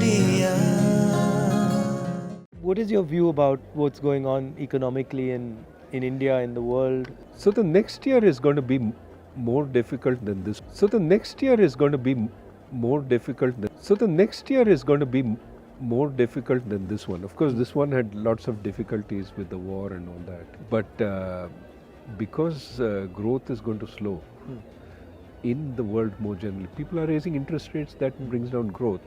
India. What is your view about what's going on economically in India, in the world? So the next year is going to be more difficult than this. So the next year is going to be more difficult than. So the next year is going to be more difficult than this one. Of course, this one had lots of difficulties with the war and all that. But because growth is going to slow in the world more generally, people are raising interest rates, that brings down growth.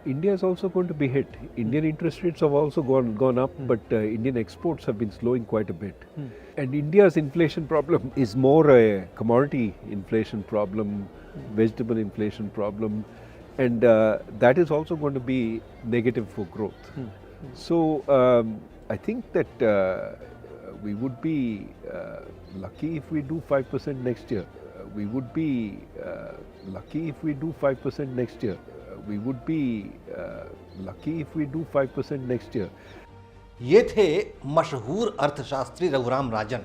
India is also going to be hit. Indian interest rates have also gone up, but Indian exports have been slowing quite a bit. And India's inflation problem is more a commodity inflation problem, vegetable inflation problem, and that is also going to be negative for growth. So I think that we would be lucky if we do 5% next year. We would be lucky if we do 5% next year. We would be lucky if we do 5% next year. ये थे मशहूर अर्थशास्त्री रघुराम राजन,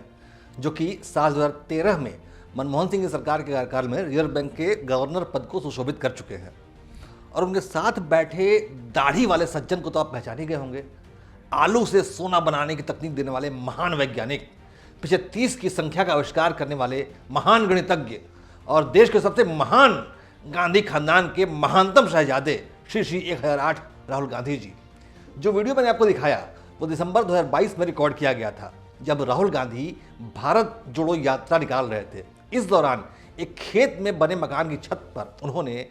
जो कि साल 2013 में मनमोहन सिंह की सरकार के कार्यकाल में रिजर्व बैंक के गवर्नर पद को सुशोभित कर चुके हैं। और उनके साथ बैठे दाढ़ी वाले सज्जन को तो आप पहचान ही गए होंगे। आलू से सोना बनाने की तकनीक देने वाले महान वैज्ञानिक, पिछले 30 की संख्या का आविष्कार करने वाले महान गणितज्ञ और देश के सबसे महान गांधी खानदान के महानतम शहजादे श्री 1008 राहुल गांधी जी। जो वीडियो मैंने आपको दिखाया वो दिसंबर 2022 में रिकॉर्ड किया गया था, जब राहुल गांधी भारत जोड़ो यात्रा निकाल रहे थे। इस दौरान एक खेत में बने मकान की छत पर उन्होंने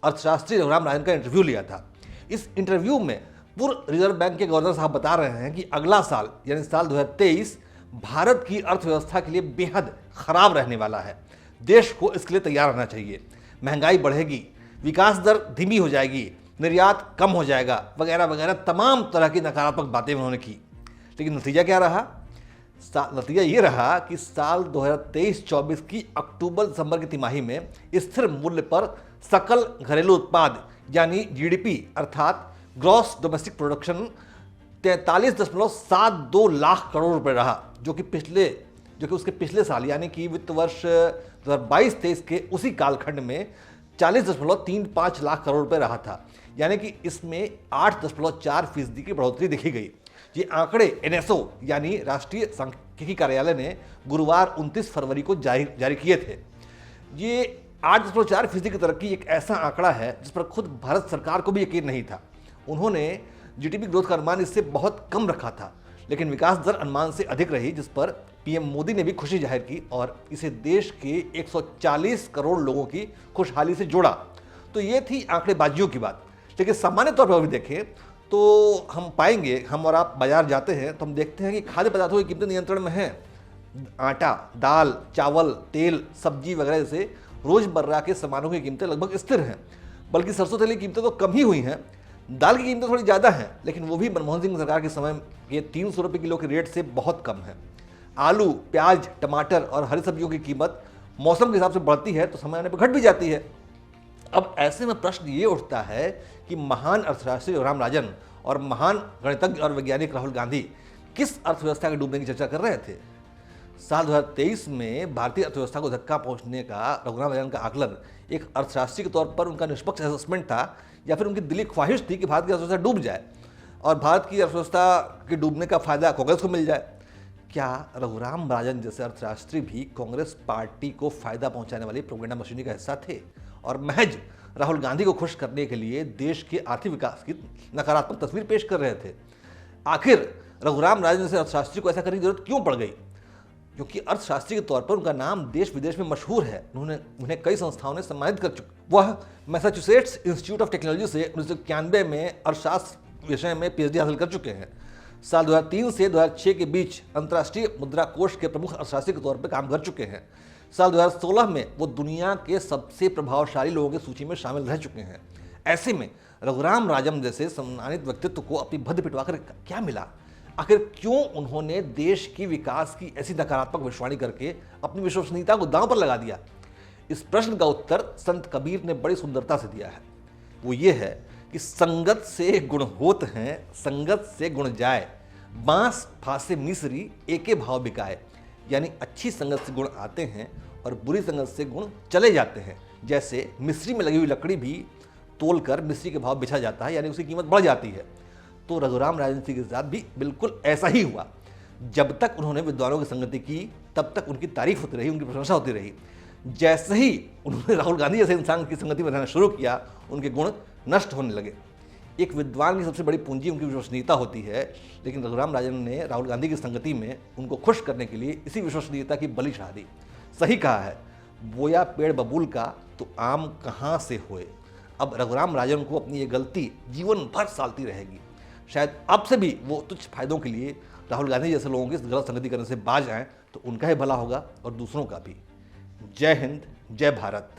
अर्थशास्त्री रघुराम राजन का इंटरव्यू लिया था। इस इंटरव्यू में पूर्व रिजर्व बैंक के गवर्नर साहब बता रहे हैं कि अगला साल यानी साल 2023 भारत की अर्थव्यवस्था के लिए बेहद खराब रहने वाला है। देश को इसके लिए तैयार रहना चाहिए। महंगाई बढ़ेगी, विकास दर धीमी हो जाएगी, निर्यात कम हो जाएगा, वगैरह वगैरह तमाम तरह की नकारात्मक बातें उन्होंने की। लेकिन नतीजा क्या रहा? नतीजा ये रहा कि साल 2023-24 की अक्टूबर-दिसंबर की तिमाही में स्थिर मूल्य पर सकल घरेलू उत्पाद यानी जीडीपी अर्थात gross domestic production 43.72 lakh crore रुपए रहा, जो कि उसके पिछले साल यानी कि वित्त वर्ष 2022-23 के उसी कालखंड में 40.35 लाख करोड़ रुपए रहा था। यानी कि इसमें 8.4% की बढ़ोतरी देखी गई। ये आंकड़े एनएसओ यानी राष्ट्रीय सांख्यिकी कार्यालय ने गुरुवार 29 फरवरी को जारी किए थे। ये 8.4% की तरक्की एक ऐसा आंकड़ा है जिस पर खुद भारत सरकार को भी यकीन नहीं था। उन्होंने जीडीपी ग्रोथ का अनुमान इससे बहुत कम रखा था, लेकिन विकास दर अनुमान से अधिक रही, जिस पर पीएम मोदी ने भी खुशी जाहिर की और इसे देश के 140 करोड़ लोगों की खुशहाली से जोड़ा। तो ये थी आंकड़ेबाजियों की बात। लेकिन सामान्य तौर पर अभी देखें तो हम पाएंगे, हम और आप बाजार जाते हैं तो हम देखते हैं कि खाद्य पदार्थों की कीमतें नियंत्रण में हैं। आटा, दाल, चावल, तेल, सब्जी वगैरह जैसे रोजमर्रा के सामानों की कीमतें लगभग स्थिर हैं, बल्कि सरसों तेल की कीमतें तो कम ही हुई हैं। दाल की कीमतें थोड़ी ज़्यादा हैं, लेकिन वो भी मनमोहन सिंह सरकार के समय के 300 रुपये किलो के रेट से बहुत कम है। आलू, प्याज, टमाटर और हरी सब्जियों की कीमत मौसम के हिसाब से बढ़ती है तो समय आने पर घट भी जाती है। अब ऐसे में प्रश्न ये उठता है कि महान अर्थशास्त्री रघुराम राजन और महान गणितज्ञ और वैज्ञानिक राहुल गांधी किस अर्थव्यवस्था के डूबने की चर्चा कर रहे थे? साल 2023 में भारतीय अर्थव्यवस्था को धक्का पहुंचने का रघुराम राजन का आकलन एक अर्थशास्त्री के तौर पर उनका निष्पक्ष असेसमेंट था, या फिर उनकी दिली ख्वाहिश थी कि भारत की अर्थव्यवस्था डूब जाए और भारत की अर्थव्यवस्था के डूबने का फायदा कांग्रेस को मिल जाए? क्या रघुराम राजन जैसे अर्थशास्त्री भी कांग्रेस पार्टी को फायदा पहुंचाने वाली प्रोपेगेंडा मशीनरी का हिस्सा थे और महज राहुल गांधी को खुश करने के लिए देश के आर्थिक विकास की नकारात्मक तस्वीर पेश कर रहे थे? आखिर रघुराम राजन जैसे अर्थशास्त्री को ऐसा करने की जरूरत क्यों पड़ गई? क्योंकि अर्थशास्त्री के तौर पर उनका नाम देश विदेश में मशहूर है। उन्हें कई संस्थाओं ने सम्मानित कर चुके। वह मैसाचुसेट्स इंस्टीट्यूट ऑफ टेक्नोलॉजी से 1991 में अर्थशास्त्र विषय में पीएचडी हासिल कर चुके हैं। साल 2003 से 2006 के बीच अंतर्राष्ट्रीय मुद्रा कोष के प्रमुख अर्थशास्त्री के तौर पर काम कर चुके हैं। साल 2016 में वो दुनिया के सबसे प्रभावशाली लोगों की सूची में शामिल रह चुके हैं। ऐसे में रघुराम राजन जैसे सम्मानित व्यक्तित्व को अपनी भद्द पिटवाकर क्या मिला? आखिर क्यों उन्होंने देश की विकास की ऐसी नकारात्मक भविष्यवाणी करके अपनी विश्वसनीयता को दांव पर लगा दिया? इस प्रश्न का उत्तर संत कबीर ने बड़ी सुंदरता से दिया है। वो ये है कि संगत से गुण होत हैं, संगत से गुण जाए, बांस फासे मिसरी एके भाव बिकाए। यानी अच्छी संगत से गुण आते हैं और बुरी संगत से गुण चले जाते हैं। जैसे मिस्री में लगी हुई लकड़ी भी तोल कर मिस्त्री के भाव बिछा जाता है, यानी उसकी कीमत बढ़ जाती है। तो रघुराम राजन सिंह के साथ भी बिल्कुल ऐसा ही हुआ। जब तक उन्होंने विद्वानों की संगति की तब तक उनकी तारीफ होती रही, उनकी प्रशंसा होती रही। जैसे ही उन्होंने राहुल गांधी जैसे इंसान की संगति में रहना शुरू किया, उनके गुण नष्ट होने लगे। एक विद्वान की सबसे बड़ी पूंजी उनकी विश्वसनीयता होती है, लेकिन रघुराम राजन ने राहुल गांधी की संगति में उनको खुश करने के लिए इसी विश्वसनीयता की बलि चढ़ा दी। सही कहा है, बोया पेड़ बबूल का तो आम कहाँ से होए। अब रघुराम राजन को अपनी ये गलती जीवन भर सालती रहेगी। शायद अब से भी वो तुच्छ फायदों के लिए राहुल गांधी जैसे लोगों की गलत संगति करने से बाज आएँ तो उनका ही भला होगा और दूसरों का भी। जय हिंद, जय भारत।